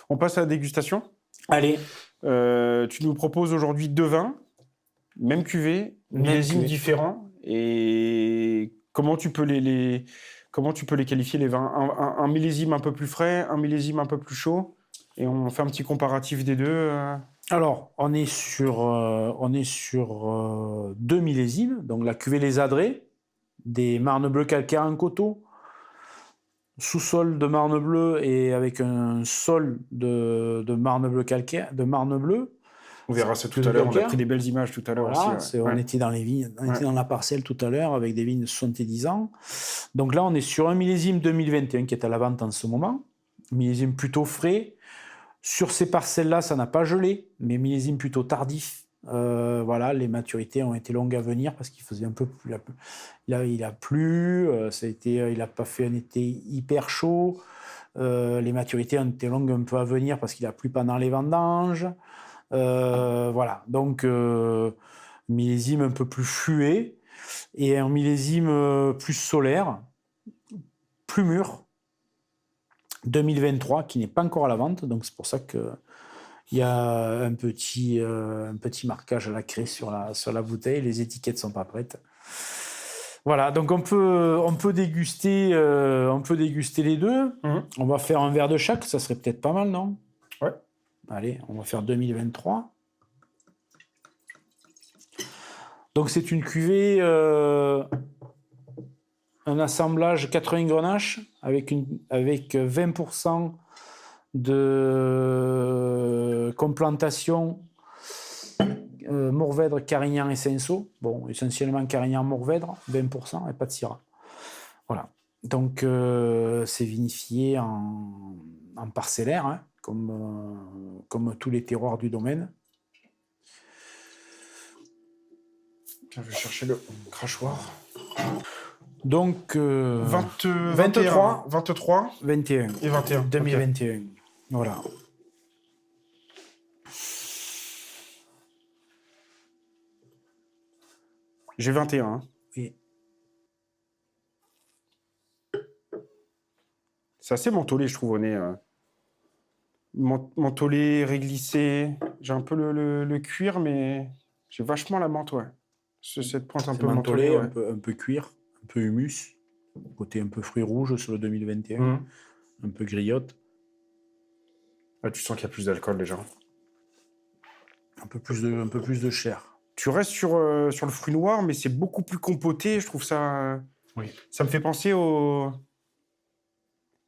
On passe à la dégustation. Allez. Tu nous proposes aujourd'hui 2 vins, même cuvée, millésimes différents. Et comment tu peux comment tu peux les qualifier, les vins? Un millésime un peu plus frais, un millésime un peu plus chaud. Et on fait un petit comparatif des deux. Alors, on est sur 2 millésimes. Donc, la cuvée Les Adrets, des marnes bleues calcaires en coteaux, sous-sol de marne bleue et avec un sol de marne bleue calcaire, de marne bleue. On verra ça tout à l'heure. On a pris des belles images tout à l'heure voilà, aussi. On était dans les vignes, on était dans la parcelle tout à l'heure avec des vignes de 70 ans. Donc là, on est sur un millésime 2021 qui est à la vente en ce moment. Millésime plutôt frais. Sur ces parcelles-là, ça n'a pas gelé, mais millésime plutôt tardif. Voilà, les maturités ont été longues à venir parce qu'il faisait un peu plus. Il a plu, il n'a pas fait un été hyper chaud. Les maturités ont été longues un peu à venir parce qu'il a plu pendant les vendanges. Voilà, donc millésime un peu plus fluet et un millésime plus solaire, plus mûr. 2023 qui n'est pas encore à la vente, donc c'est pour ça que il y a un petit marquage à la craie sur la bouteille, les étiquettes sont pas prêtes. Voilà, donc on peut déguster les deux. On va faire un verre de chaque, ça serait peut-être pas mal, non? Ouais. Allez, on va faire 2023. Donc c'est une cuvée, un assemblage 80 grenaches avec 20% de complantation Mourvèdre, Carignan et Cinsault. Bon, essentiellement Carignan, Mourvèdre, 20% et pas de Syrah. Voilà. Donc c'est vinifié en parcellaire, hein, comme tous les terroirs du domaine. Je vais chercher le crachoir. Donc 23, 21 et 21. 2021. Okay. Voilà. J'ai 21. Hein. Oui. C'est assez mentholé, je trouve, au nez. Mentholé, réglissé. J'ai un peu le cuir, mais j'ai vachement la menthe, ouais. Cette pointe un peu mentholée. Ouais. un peu cuir, un peu humus. Côté un peu fruits rouges sur le 2021. Un peu griotte. Ah, tu sens qu'il y a plus d'alcool déjà. Un peu plus de chair. Tu restes sur le fruit noir, mais c'est beaucoup plus compoté. Je trouve ça... Oui. Ça me fait penser au...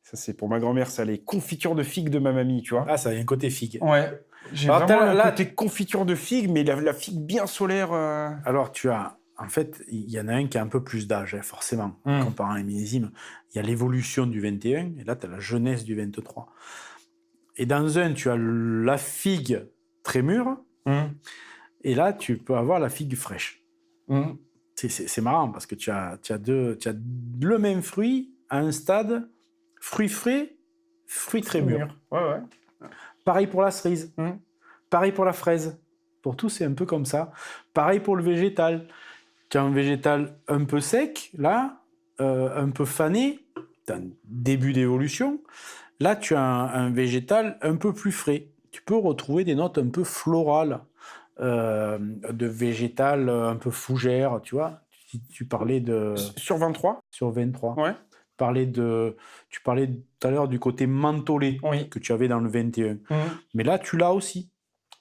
Ça, c'est pour ma grand-mère, ça, les confitures de figues de ma mamie, tu vois. Ah, ça a un côté figue. Ouais. J'ai vraiment le côté confiture de figue, mais la figue bien solaire. Alors, tu as... En fait, il y en a un qui a un peu plus d'âge, hein, forcément, comparant les millésimes. Il y a l'évolution du 21, et là, tu as la jeunesse du 23. Et dans un, tu as la figue très mûre, et là, tu peux avoir la figue fraîche. C'est marrant, parce que tu as le même fruit à un stade, fruit frais, fruit très mûr. Ouais. Pareil pour la cerise, pareil pour la fraise. Pour tout, c'est un peu comme ça. Pareil pour le végétal. Tu as un végétal un peu sec, là, un peu fané, tu as un début d'évolution. Là, tu as un végétal un peu plus frais. Tu peux retrouver des notes un peu florales, de végétal un peu fougère, tu vois. Tu parlais de... Sur 23 ? Sur 23. Ouais. Tu parlais tout à l'heure du côté mentholé que tu avais dans le 21. Mais là, tu l'as aussi.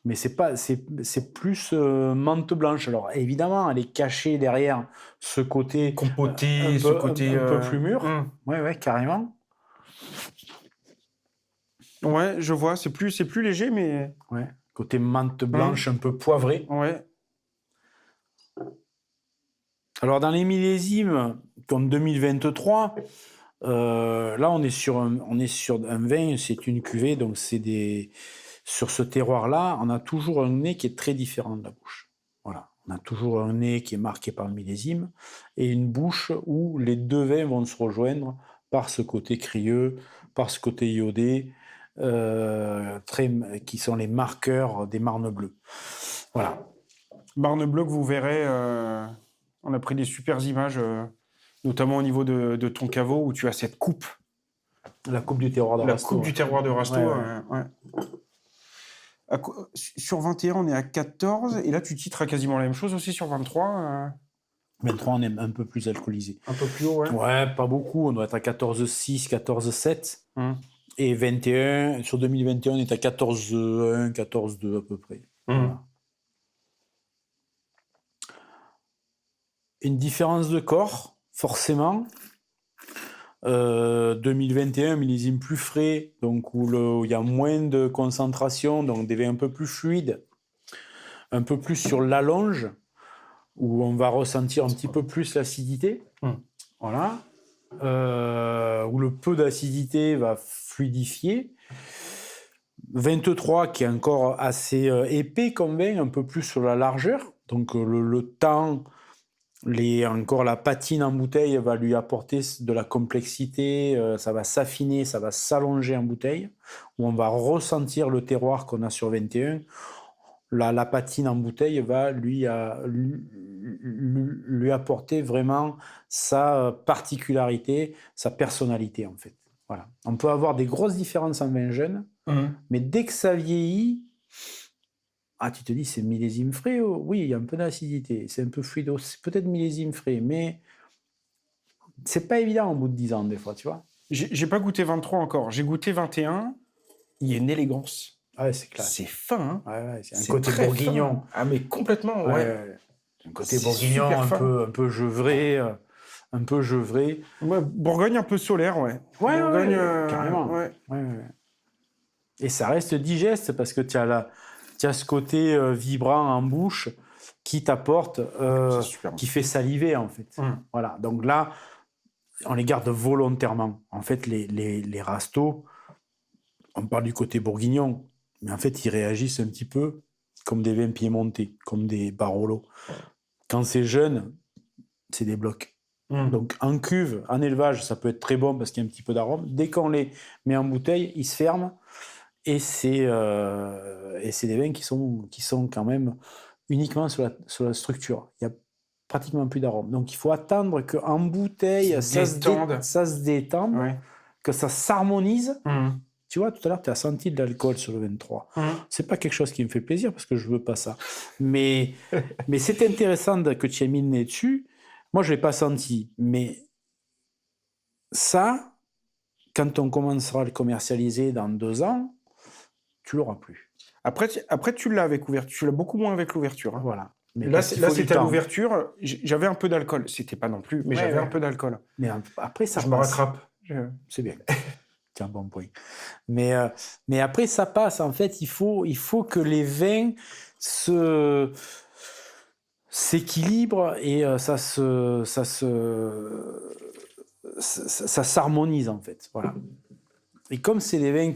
Mais c'est plus menthe blanche. Alors évidemment, elle est cachée derrière ce côté compoté, un peu plus mûr. Ouais, carrément. Ouais, je vois. C'est plus léger, mais ouais. Côté menthe blanche, un peu poivré. Ouais. Alors dans les millésimes comme 2023, là on est sur un vin, c'est une cuvée, donc c'est des... Sur ce terroir-là, on a toujours un nez qui est très différent de la bouche. Voilà. On a toujours un nez qui est marqué par le millésime et une bouche où les deux vins vont se rejoindre par ce côté crieux, par ce côté iodé, qui sont les marqueurs des marnes bleues. Voilà. Marne bleue que vous verrez, on a pris des super images, notamment au niveau de ton caveau où tu as cette coupe La coupe du terroir de La Rasto. coupe du terroir de Rasto, Ouais. Sur 21, on est à 14. Et là, tu titres à quasiment la même chose aussi sur 23. 23, on est un peu plus alcoolisé. Un peu plus haut, ouais. Ouais, pas beaucoup. On doit être à 14,6, 14,7. Et 21, sur 2021, on est à 14,1, 14,2 à peu près. Voilà. Une différence de corps, forcément. 2021, millésime plus frais, donc où il y a moins de concentration, donc des vins un peu plus fluides, un peu plus sur l'allonge, où on va ressentir un petit peu plus l'acidité. Voilà. Où le peu d'acidité va fluidifier. 23 qui est encore assez épais comme vin, un peu plus sur la largeur. Donc le temps, encore la patine en bouteille va lui apporter de la complexité, ça va s'affiner, ça va s'allonger en bouteille, où on va ressentir le terroir qu'on a sur 21. La patine en bouteille va lui apporter vraiment sa particularité, sa personnalité en fait. Voilà. On peut avoir des grosses différences en vin jeune, mais dès que ça vieillit, tu te dis c'est millésime frais, oui, il y a un peu d'acidité, c'est un peu fluide, c'est peut-être millésime frais, mais c'est pas évident au bout de 10 ans des fois, tu vois. J'ai pas goûté 23 encore, j'ai goûté 21, il y a une élégance. Ouais, c'est clair. C'est fin, hein. Ouais, c'est un côté bourguignon. Fin. Ah, mais complètement, ouais. Un côté bourguignon, un peu gevré. Un peu gevré. Ouais, Bourgogne un peu solaire, ouais. Ouais, Bourgogne, carrément. Ouais. Et ça reste digeste parce que tu as ce côté vibrant en bouche qui t'apporte, qui fait saliver en fait. Voilà. Donc là, on les garde volontairement. En fait, les rastos, on parle du côté bourguignon, mais en fait, ils réagissent un petit peu comme des vins piémontais, comme des Barolo. Quand c'est jeune, c'est des blocs. Donc en cuve, en élevage, ça peut être très bon parce qu'il y a un petit peu d'arôme. Dès qu'on les met en bouteille, ils se ferment et c'est des vins qui sont quand même uniquement sur la structure. Il n'y a pratiquement plus d'arôme. Donc il faut attendre qu'en bouteille, ça se détende, que ça s'harmonise. Tu vois, tout à l'heure, tu as senti de l'alcool sur le 23. C'est pas quelque chose qui me fait plaisir parce que je veux pas ça. Mais c'est intéressant que tu aies mis le nez dessus. Moi, je l'ai pas senti. Mais ça, quand on commencera à le commercialiser dans 2 ans, tu l'auras plus. Après, tu l'as avec ouverture. Tu l'as beaucoup moins avec l'ouverture. Hein. Voilà. Mais là c'était à l'ouverture. J'avais un peu d'alcool. C'était pas non plus, mais j'avais un peu d'alcool. Mais après, ça je me rattrape. C'est bien. C'est un bon point. Mais après, ça passe. En fait, il faut que les vins s'équilibrent et ça s'harmonise, en fait. Voilà. Et comme c'est des vins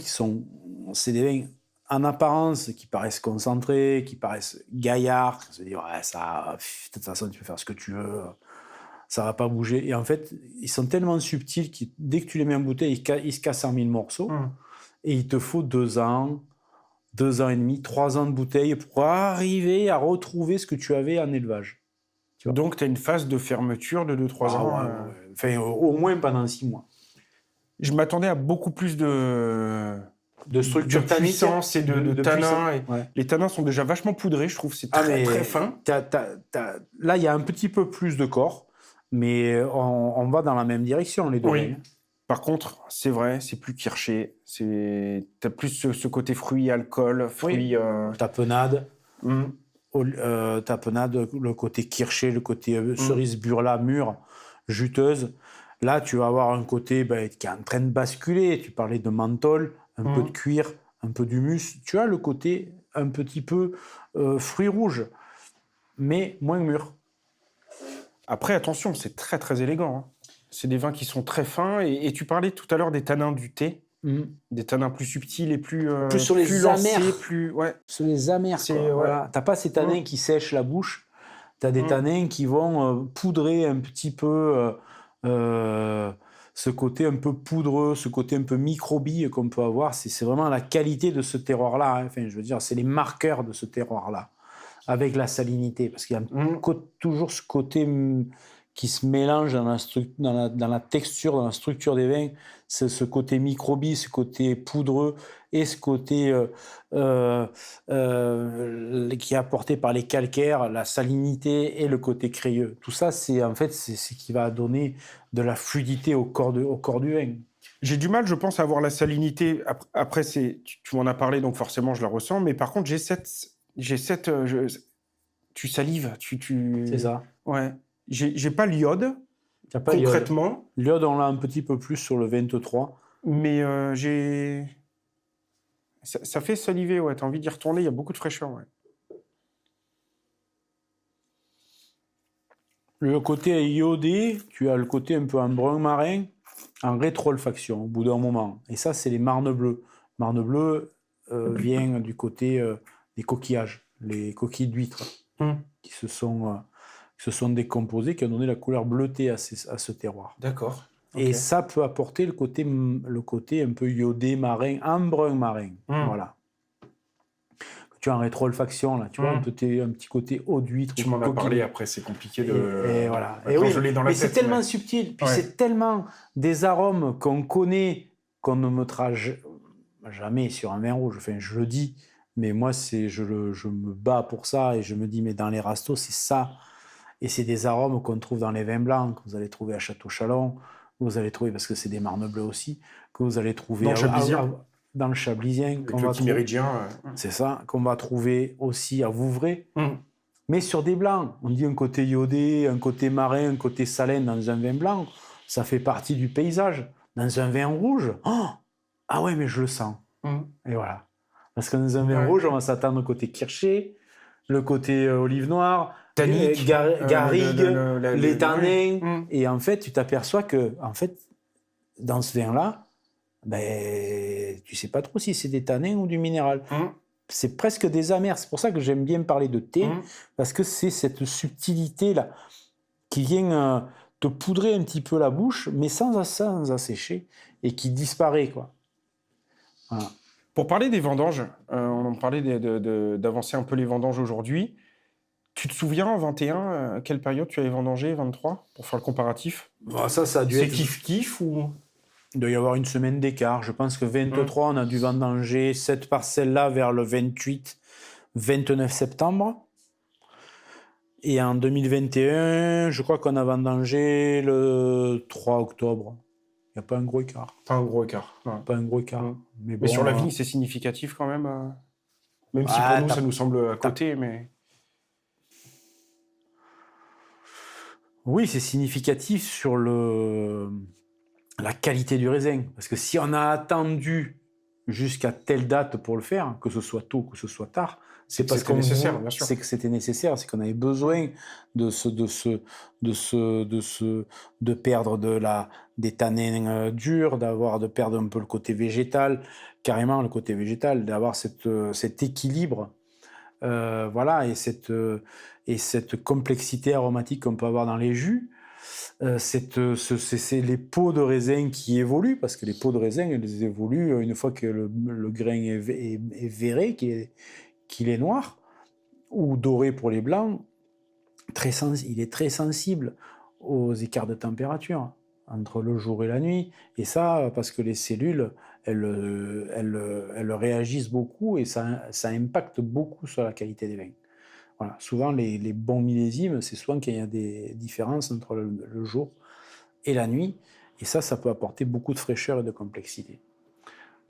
c'est des vins en apparence qui paraissent concentrés, qui paraissent gaillards, se dire, ça, de toute façon, tu peux faire ce que tu veux. Ça va pas bouger. Et en fait, ils sont tellement subtils que dès que tu les mets en bouteille, ils se cassent en 1000 morceaux. Et il te faut 2 ans, 2 ans et demi, 3 ans de bouteille pour arriver à retrouver ce que tu avais en élevage. Donc, tu as une phase de fermeture de 2-3 ans. Ouais. Enfin, au moins pendant 6 mois. Je m'attendais à beaucoup plus de structure de puissance et de tanins. Les tanins sont déjà vachement poudrés, je trouve. C'est très fin. Là, il y a un petit peu plus de corps. Mais on va dans la même direction, les deux. Oui. Par contre, c'est vrai, c'est plus kirché. T'as plus ce côté fruit, alcool, fruits... Tapenade. Tapenade, le côté kirché, le côté cerise burla, mûre, juteuse. Là, tu vas avoir un côté qui est en train de basculer. Tu parlais de menthol, un peu de cuir, un peu d'humus. Tu as le côté un petit peu fruits rouges, mais moins mûr. Après, attention, c'est très, très élégant. Hein. C'est des vins qui sont très fins. Et tu parlais tout à l'heure des tanins du thé. Des tanins plus subtils et plus sur les lancés, amers. Sur les amers, voilà. T'as pas ces tanins qui sèchent la bouche. T'as des tanins qui vont poudrer un petit peu ce côté un peu poudreux, ce côté un peu microbille qu'on peut avoir. C'est vraiment la qualité de ce terroir-là. Hein. Enfin, je veux dire, c'est les marqueurs de ce terroir-là. Avec la salinité, parce qu'il y a toujours ce côté qui se mélange dans la texture, dans la structure des vins. C'est ce côté microbie, ce côté poudreux et ce côté qui est apporté par les calcaires, la salinité et le côté crayeux. Tout ça, c'est ce qui va donner de la fluidité au corps du vin. J'ai du mal, je pense, à avoir la salinité. Après, tu m'en as parlé, donc forcément, je la ressens. Mais par contre, tu salives. C'est ça. Ouais. J'ai pas l'iode, Pas concrètement. L'iode, on l'a un petit peu plus sur le 23. Mais ça fait saliver, ouais. T'as envie d'y retourner, il y a beaucoup de fraîcheur, ouais. Le côté iodé, tu as le côté un peu en brun marin, en rétro-olfaction au bout d'un moment. Et ça, c'est les marnes bleues. Marne bleue vient du côté des coquillages, les coquilles d'huîtres qui se sont décomposées, qui ont donné la couleur bleutée à ce terroir. D'accord. Okay. Et ça peut apporter le côté un peu iodé marin, en brun marin. Voilà. Tu as en rétro-olfaction, là, tu vois, un petit côté eau d'huître. Tu m'en as parlé après, c'est compliqué de... Et voilà. Et oui, mais c'est tellement subtil, puis c'est tellement des arômes qu'on connaît, qu'on ne mettra jamais sur un vin rouge. Enfin, je le dis, mais moi, je me bats pour ça, et je me dis, mais dans les rastos, c'est ça. Et c'est des arômes qu'on trouve dans les vins blancs, que vous allez trouver à Château-Chalon, que vous allez trouver, parce que c'est des marnes bleues aussi, que vous allez trouver dans le Chablisien, c'est ça, qu'on va trouver aussi à Vouvray, mais sur des blancs. On dit un côté iodé, un côté marin, un côté salin dans un vin blanc, ça fait partie du paysage. Dans un vin rouge, ah ouais, mais je le sens. Et voilà. Parce que dans un vin rouge, on va s'attendre au côté kirché, le côté olive noire, garrigue, les tanins. Et en fait, tu t'aperçois que, dans ce vin-là, tu sais pas trop si c'est des tanins ou du minéral. C'est presque des amers. C'est pour ça que j'aime bien parler de thé, parce que c'est cette subtilité-là qui vient te poudrer un petit peu la bouche, mais sans assécher, et qui disparaît, quoi. Voilà. Pour parler des vendanges, on en parlait d'avancer un peu les vendanges aujourd'hui. Tu te souviens, en 21, à quelle période tu avais vendangé, 23, pour faire le comparatif? Ça a dû être... C'est kiff-kiff ou... Il doit y avoir une semaine d'écart. Je pense que 23, on a dû vendanger cette parcelle-là vers le 28-29 septembre. Et en 2021, je crois qu'on a vendangé le 3 octobre. Il n'y a pas un gros écart. Pas un gros écart. Pas un gros écart. Mais sur la vigne, c'est significatif quand même. Même si pour nous, ça nous semble à côté, mais... Oui, c'est significatif sur la qualité du raisin. Parce que si on a attendu jusqu'à telle date pour le faire, que ce soit tôt, que ce soit tard, c'est parce que c'était nécessaire, c'est qu'on avait besoin de perdre des tanins durs, de perdre un peu le côté végétal, carrément le côté végétal, d'avoir cet équilibre, et cette complexité aromatique qu'on peut avoir dans les jus. C'est les peaux de raisin qui évoluent, parce que les peaux de raisin, elles évoluent une fois que le grain est véré, qu'il est noir, ou doré pour les blancs. Il est très sensible aux écarts de température entre le jour et la nuit, et ça, parce que les cellules, elles réagissent beaucoup, et ça impacte beaucoup sur la qualité des vins. Voilà. Souvent, les bons millésimes, c'est souvent qu'il y a des différences entre le jour et la nuit. Et ça peut apporter beaucoup de fraîcheur et de complexité.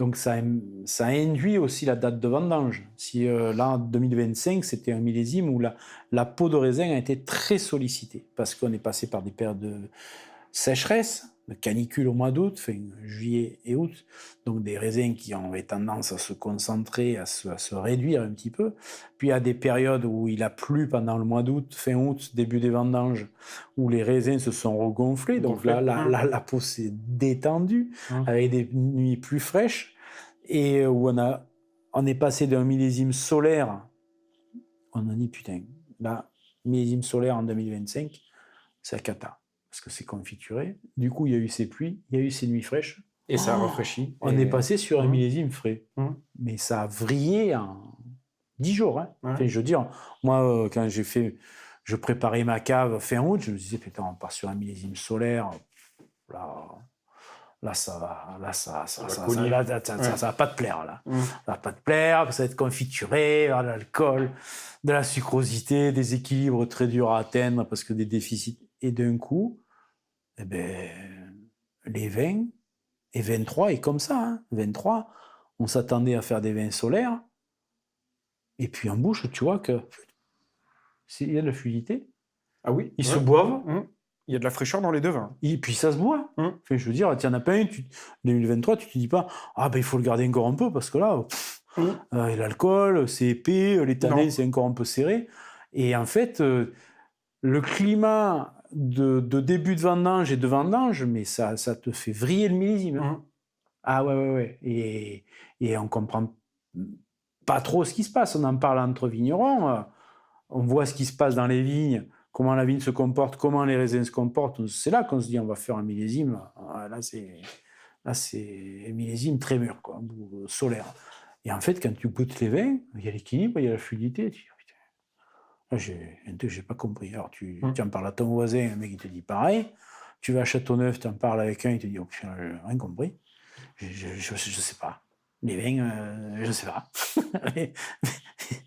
Donc, ça induit aussi la date de vendange. Si là, en 2025, c'était un millésime où la peau de raisin a été très sollicitée, parce qu'on est passé par des périodes de sécheresse, de canicule au mois d'août, juillet et août, donc des raisins qui ont tendance à se concentrer, à se réduire un petit peu. Puis il y a des périodes où il a plu pendant le mois d'août, fin août, début des vendanges, où les raisins se sont regonflés, donc là, la peau s'est détendue, avec des nuits plus fraîches, et où on est passé d'un millésime solaire, on a dit putain, là, millésime solaire en 2025, c'est la cata. Parce que c'est confituré. Du coup, il y a eu ces pluies, il y a eu ces nuits fraîches. Et ça a rafraîchi. On est passé sur un millésime frais. Mais ça a vrillé en 10 jours. Hein. Enfin, je veux dire, moi, quand j'ai fait je préparais ma cave fin août, je me disais, putain, on part sur un millésime solaire. Là, ça va pas te plaire, là. Ça va pas te plaire, ça va être configuré, de l'alcool, de la sucrosité, des équilibres très durs à atteindre parce que des déficits. Et d'un coup, les vins, et 23 est comme ça, hein. 23, on s'attendait à faire des vins solaires, et puis en bouche, tu vois que il y a de la fluidité. Ah oui. Ils se boivent. Il y a de la fraîcheur dans les deux vins. Et puis ça se boit. Enfin, je veux dire, tu n'en as pas un, 2023, tu te dis pas, il faut le garder encore un peu, parce que là, l'alcool, c'est épais, les tanins, c'est encore un peu serré. Et en fait, le climat de début de vendange et de vendange, mais ça te fait vriller le millésime. Ah ouais. Et on comprend pas trop ce qui se passe. On en parle entre vignerons, on voit ce qui se passe dans les vignes, comment la vigne se comporte, comment les raisins se comportent. C'est là qu'on se dit, on va faire un millésime. Là, c'est un millésime très mûr, quoi, solaire. Et en fait, quand tu goûtes les vins, il y a l'équilibre, il y a la fluidité. Tu dis, putain, j'ai pas compris. Alors, tu en parles à ton voisin, un mec, il te dit pareil. Tu vas à Châteauneuf, tu en parles avec un, il te dit, oh putain, j'ai rien compris. Je sais pas. Les vins, je sais pas.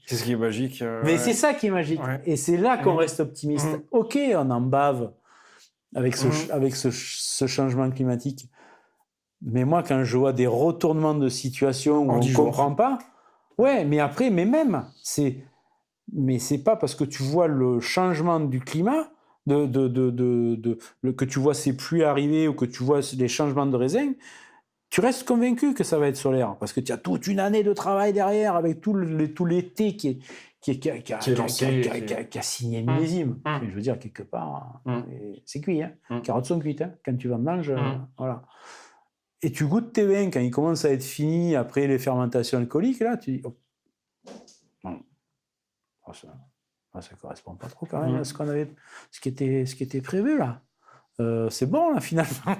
C'est ce qui est magique. Mais c'est ça qui est magique. Ouais. Et c'est là qu'on reste optimiste. Ok, on en bave avec ce changement climatique. Mais moi, quand je vois des retournements de situation où on ne comprend pas, ouais, mais après, mais c'est pas parce que tu vois le changement du climat, que tu vois ces pluies arriver ou que tu vois les changements de raisins, tu restes convaincu que ça va être solaire, parce que tu as toute une année de travail derrière, avec tout l'été qui a signé le millésime. Je veux dire, quelque part, c'est cuit. Hein. Carottes sont cuites. Hein. Quand tu vendanges, voilà. Et tu goûtes tes vins, quand ils commencent à être finis, après les fermentations alcooliques, là, tu dis, ça correspond pas trop quand même à ce qui était prévu, là. C'est bon, là, finalement.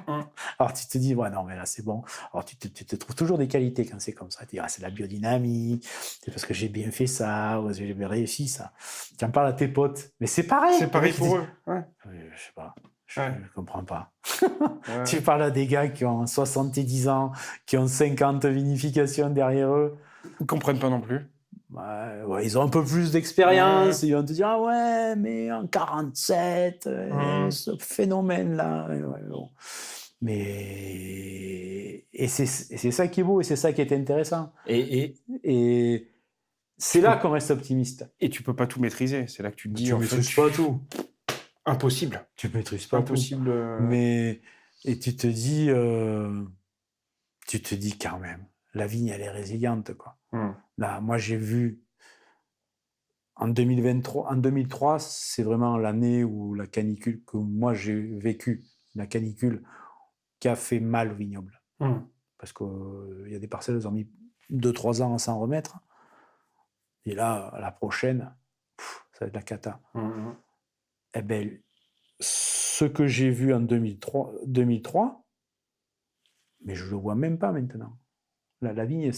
Alors, tu te dis, ouais, non, mais là, c'est bon. Alors, tu te trouves toujours des qualités quand c'est comme ça. Tu dis, c'est la biodynamie, c'est parce que j'ai bien fait ça, ou j'ai bien réussi ça. Tu en parles à tes potes, mais c'est pareil. C'est pareil pour eux. Ouais. Je sais pas. Je comprends pas. Tu parles à des gars qui ont 70 ans, qui ont 50 vinifications derrière eux. Ils comprennent pas non plus. Ouais, ils ont un peu plus d'expérience, ils vont te dire, ouais, mais en 47, ce phénomène-là. Bon. Mais et c'est ça qui est beau, et c'est ça qui est intéressant. Et c'est là qu'on reste optimiste. Et tu peux pas tout maîtriser, c'est là que tu te dis... Tu maîtrises pas tout. Impossible. Tu maîtrises pas Impossible. Tout. Mais, et tu te dis quand même, la vigne, elle est résiliente, quoi. Là, moi, j'ai vu en 2003, c'est vraiment l'année où la canicule, que moi j'ai vécu, la canicule, qui a fait mal au vignoble. Parce qu'il y a des parcelles, elles ont mis 2-3 ans à s'en remettre. Et là, la prochaine, ça va être la cata. Eh bien, ce que j'ai vu en 2003, mais je ne le vois même pas maintenant. La vigne,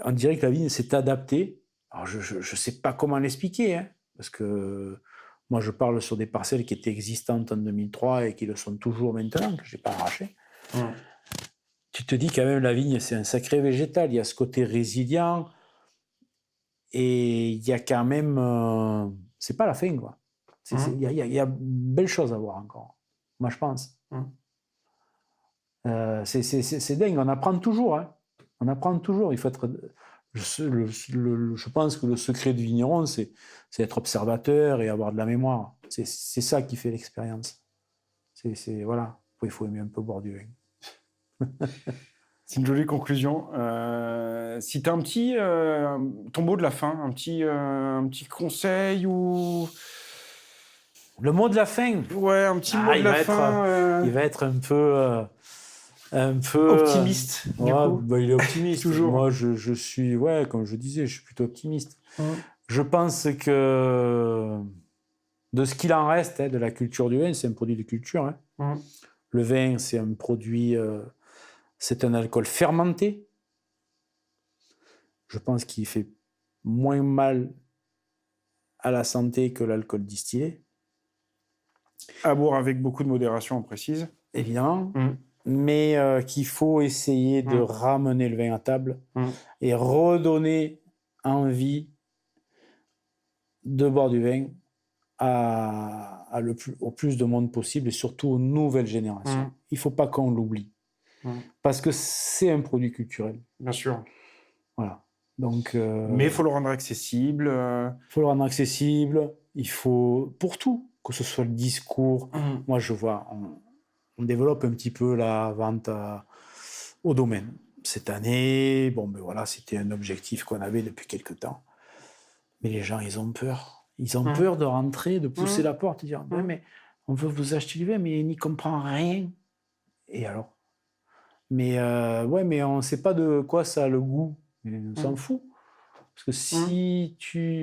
on dirait que la vigne s'est adaptée. Alors, je ne sais pas comment l'expliquer, hein, parce que moi, je parle sur des parcelles qui étaient existantes en 2003 et qui le sont toujours maintenant, que je n'ai pas arrachées. Tu te dis quand même, la vigne, c'est un sacré végétal. Il y a ce côté résilient et il y a quand même... c'est pas la fin, quoi. Il y a belles choses à voir encore. Moi, je pense. C'est dingue, on apprend toujours. Hein. On apprend toujours. Il faut être... Je pense que le secret du vigneron, c'est être observateur et avoir de la mémoire. C'est ça qui fait l'expérience. Voilà. Il faut aimer un peu boire du vin. C'est une jolie conclusion. Si tu as un petit ton mot de la fin, un petit conseil ou... Le mot de la fin. Ouais, un petit mot de la fin. Il va être un peu optimiste. Du coup. Il est optimiste. Toujours. Moi, je suis, comme je disais, je suis plutôt optimiste. Je pense que de ce qu'il en reste, de la culture du vin, c'est un produit de culture. Le vin, c'est un produit, c'est un alcool fermenté. Je pense qu'il fait moins mal à la santé que l'alcool distillé. À boire avec beaucoup de modération, on précise. Évidemment. Mais qu'il faut essayer de ramener le vin à table et redonner envie de boire du vin au plus de monde possible et surtout aux nouvelles générations. Il ne faut pas qu'on l'oublie. Parce que c'est un produit culturel. Bien sûr. Voilà. Donc, mais il faut le rendre accessible. Il faut le rendre accessible. Il faut, pour tout, que ce soit le discours. Moi, je vois, on développe un petit peu la vente au domaine. Cette année, voilà, c'était un objectif qu'on avait depuis quelque temps. Mais les gens, ils ont peur. Ils ont peur de rentrer, de pousser la porte, de dire mais on veut vous acheter du vin, mais il n'y comprend rien. Et alors? Mais mais on ne sait pas de quoi ça a le goût. Mais on s'en fout. Parce que si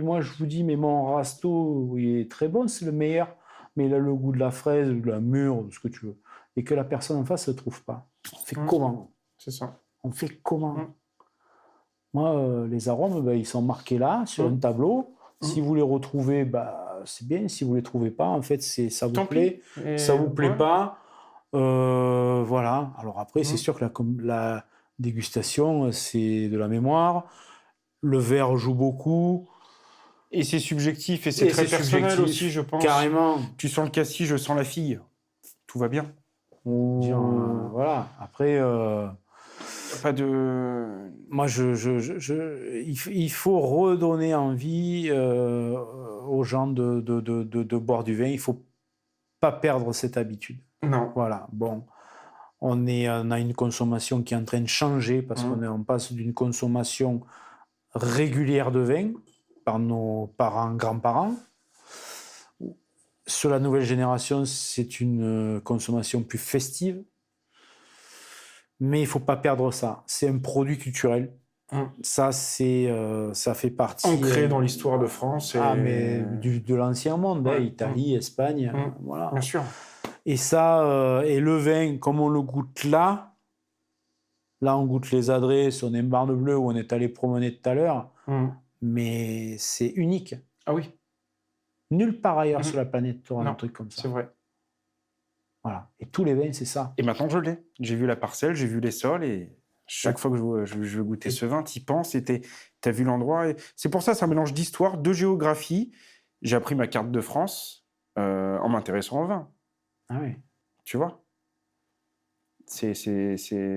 moi je vous dis, mais mon Rasto, il est très bon, c'est le meilleur, mais il a le goût de la fraise, de la mûre, de ce que tu veux, et que la personne en face ne le trouve pas. On fait comment? C'est ça. On fait comment? Moi, les arômes, ils sont marqués là, sur un tableau. Si vous les retrouvez, c'est bien. Si vous ne les trouvez pas, en fait, ça vous plaît. Ça ne vous plaît pas. Voilà. Alors après, c'est sûr que la dégustation, c'est de la mémoire. Le verre joue beaucoup. Et c'est subjectif et c'est très personnel aussi, je pense. Carrément. Tu sens le cassis, je sens la fille. Tout va bien. Voilà. Après... pas de... Moi, il faut redonner envie aux gens de boire du vin. Il ne faut pas perdre cette habitude. Non. Voilà. Bon, on a une consommation qui est en train de changer parce qu'on passe d'une consommation régulière de vin par nos parents, grands-parents. Sur la nouvelle génération, c'est une consommation plus festive. Mais il ne faut pas perdre ça. C'est un produit culturel. Ça, ça fait partie... Ancré dans l'histoire de France. Mais de l'ancien monde, Italie, Espagne, voilà. Bien sûr. Et ça, et le vin, comme on le goûte là, on goûte les adresses, on est Marne Bleue où on est allé promener tout à l'heure, mais c'est unique. Ah oui. Nulle part ailleurs sur la planète tu auras un truc comme ça. C'est vrai. Voilà. Et tous les vins, c'est ça. Et maintenant, je l'ai. J'ai vu la parcelle, j'ai vu les sols, et chaque fois que je veux goûter ce vin, tu y penses, et tu as vu l'endroit. C'est pour ça, c'est un mélange d'histoire, de géographie. J'ai appris ma carte de France en m'intéressant au vin. Ah oui. Tu vois ? C'est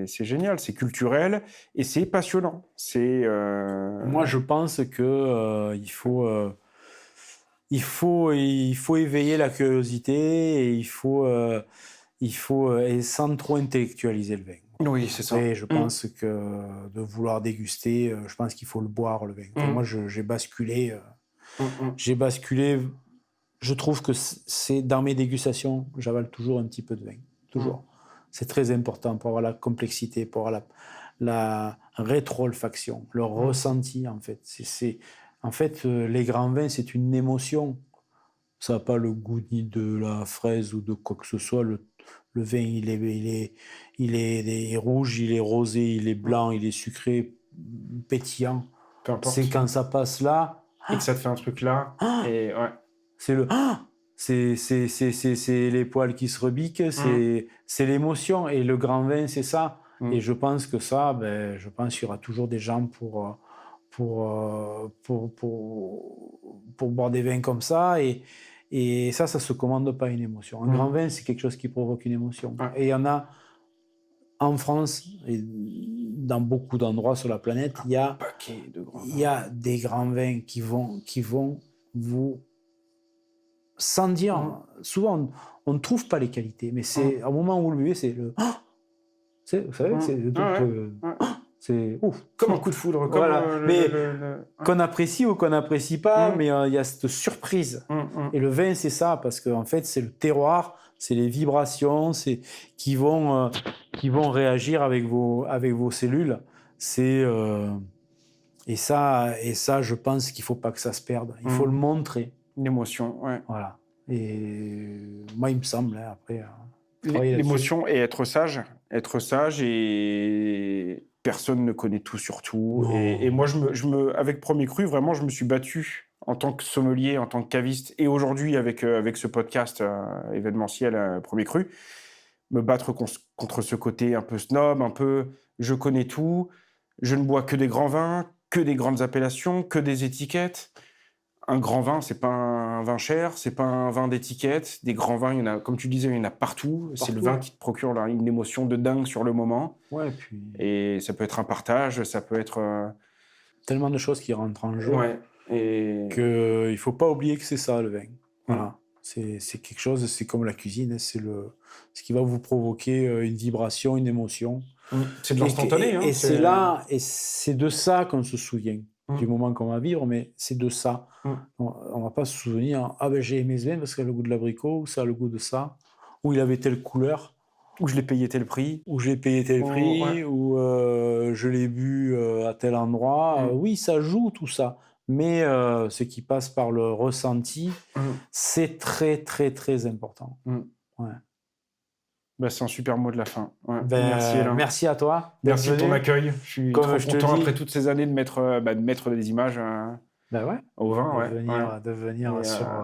génial, c'est culturel, et c'est passionnant. Moi, je pense que il faut éveiller la curiosité et il faut et sans trop intellectualiser le vin. Oui, c'est ça. Et je pense que de vouloir déguster, je pense qu'il faut le boire, le vin. Moi, j'ai basculé. Je trouve que c'est dans mes dégustations, j'avale toujours un petit peu de vin. Toujours. C'est très important pour avoir la complexité, pour avoir la rétro-olfaction, le ressenti, en fait. En fait, les grands vins, c'est une émotion. Ça n'a pas le goût ni de la fraise ou de quoi que ce soit. Le vin, il est rouge, il est rosé, il est blanc, il est sucré, pétillant. C'est quand ça passe là... Et que ça te fait un truc là. Et ouais. C'est le... C'est les poils qui se rebiquent, c'est l'émotion. Et le grand vin, c'est ça. Et je pense que ça, je pense qu'il y aura toujours des gens pour boire des vins comme ça. Et ça se commande pas une émotion. Un grand vin, c'est quelque chose qui provoque une émotion. Et il y en a en France et dans beaucoup d'endroits sur la planète, il y a des grands vins qui vont vous... Sans dire... Souvent, on ne trouve pas les qualités, mais c'est au moment où vous le buvez, c'est le... Vous savez, c'est le truc... C'est ouf. Comme un coup de foudre. Voilà. Qu'on apprécie ou qu'on n'apprécie pas, mais il y a cette surprise. Et le vin, c'est ça, parce qu'en fait, c'est le terroir, c'est les vibrations, qui vont réagir avec vos cellules. Et ça, je pense qu'il ne faut pas que ça se perde. Il faut le montrer. Une émotion, ouais. Voilà. Et moi, il me semble, après... L'émotion et être sage. Être sage et... Personne ne connaît tout sur tout. Et moi, avec Premier Cru, vraiment, je me suis battu en tant que sommelier, en tant que caviste, et aujourd'hui avec ce podcast événementiel Premier Cru, me battre contre ce côté un peu snob, un peu je connais tout, je ne bois que des grands vins, que des grandes appellations, que des étiquettes. Un grand vin, c'est pas un vin cher, c'est pas un vin d'étiquette. Des grands vins, il y en a, comme tu disais, il y en a partout. C'est le vin qui te procure là, une émotion de dingue sur le moment. Ouais, puis... Et ça peut être un partage, ça peut être... Tellement de choses qui rentrent en jeu et... qu'il ne faut pas oublier que c'est ça, le vin. Voilà. C'est quelque chose, c'est comme la cuisine, c'est ce qui va vous provoquer une vibration, une émotion. C'est de l'instantané. Et c'est là, et c'est de ça qu'on se souvient, du moment qu'on va vivre, mais c'est de ça. On ne va pas se souvenir, ah ben j'ai aimé ce vin parce qu'il a le goût de l'abricot, ou ça a le goût de ça, ou il avait telle couleur. Ou je l'ai payé tel prix. Ou j'ai payé tel prix, ou je l'ai bu à tel endroit. Oui, ça joue tout ça. Mais ce qui passe par le ressenti, c'est très, très, très important. Ouais. Bah, c'est un super mot de la fin. Ouais. Merci, Alain. Merci à toi. Merci de ton accueil. Je suis trop content après toutes ces années de mettre des images au vin. De venir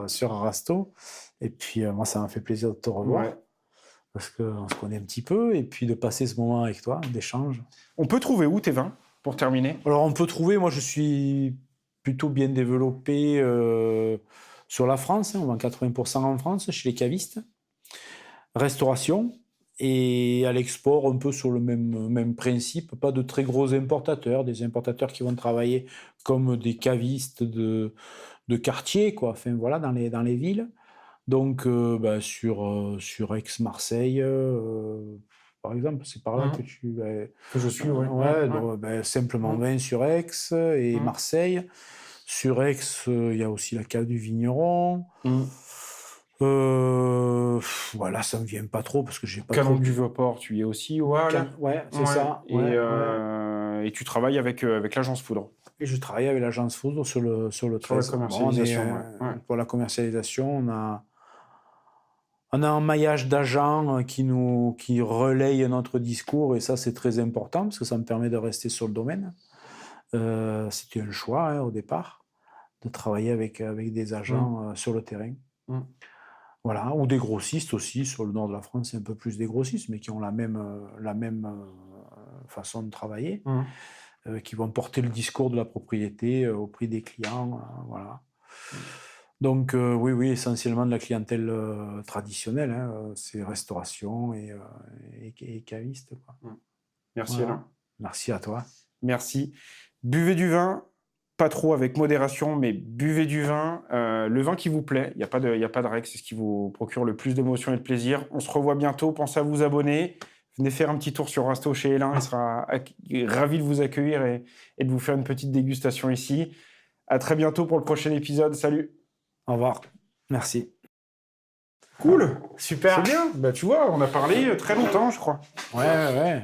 sur Arasto. Et puis, moi, ça m'a fait plaisir de te revoir. Ouais. Parce qu'on se connaît un petit peu, et puis de passer ce moment avec toi, d'échange. On peut trouver où tes vins, pour terminer ? Alors, on peut trouver, moi je suis plutôt bien développé sur la France, on vend 80% en France, chez les cavistes. Restauration, et à l'export, un peu sur le même principe, pas de très gros importateurs, des importateurs qui vont travailler comme des cavistes de quartier, quoi, enfin voilà, dans les villes. Donc, sur Aix-Marseille, par exemple, c'est par là que je suis, simplement vin sur Aix et Marseille. Sur Aix, il y a aussi la cave du vigneron. Voilà, ça me vient pas trop parce que j'ai pas. Canon du Vieux-Port, tu y es aussi, voilà. C'est ça. Et tu travailles avec l'agence Foudre. Et je travaille avec l'agence Foudre sur le 13. Sur la commercialisation. Pour la commercialisation, on a un maillage d'agents qui relayent notre discours, et ça, c'est très important parce que ça me permet de rester sur le domaine. C'était un choix au départ, de travailler avec des agents sur le terrain. Voilà, ou des grossistes aussi, sur le nord de la France, c'est un peu plus des grossistes, mais qui ont la même façon de travailler, qui vont porter le discours de la propriété auprès des clients. Voilà. Donc, oui, essentiellement de la clientèle traditionnelle, c'est restauration et caviste. Merci, Alain. Merci à toi. Merci. Buvez du vin, pas trop, avec modération, mais buvez du vin. Le vin qui vous plaît, il n'y a pas de règle, c'est ce qui vous procure le plus d'émotion et de plaisir. On se revoit bientôt, pensez à vous abonner. Venez faire un petit tour sur Rasto chez Alain, il sera ravi de vous accueillir et de vous faire une petite dégustation ici. À très bientôt pour le prochain épisode. Salut. Au revoir. Merci. Cool. Super. C'est bien. Bah, tu vois, on a parlé très longtemps, je crois. Ouais.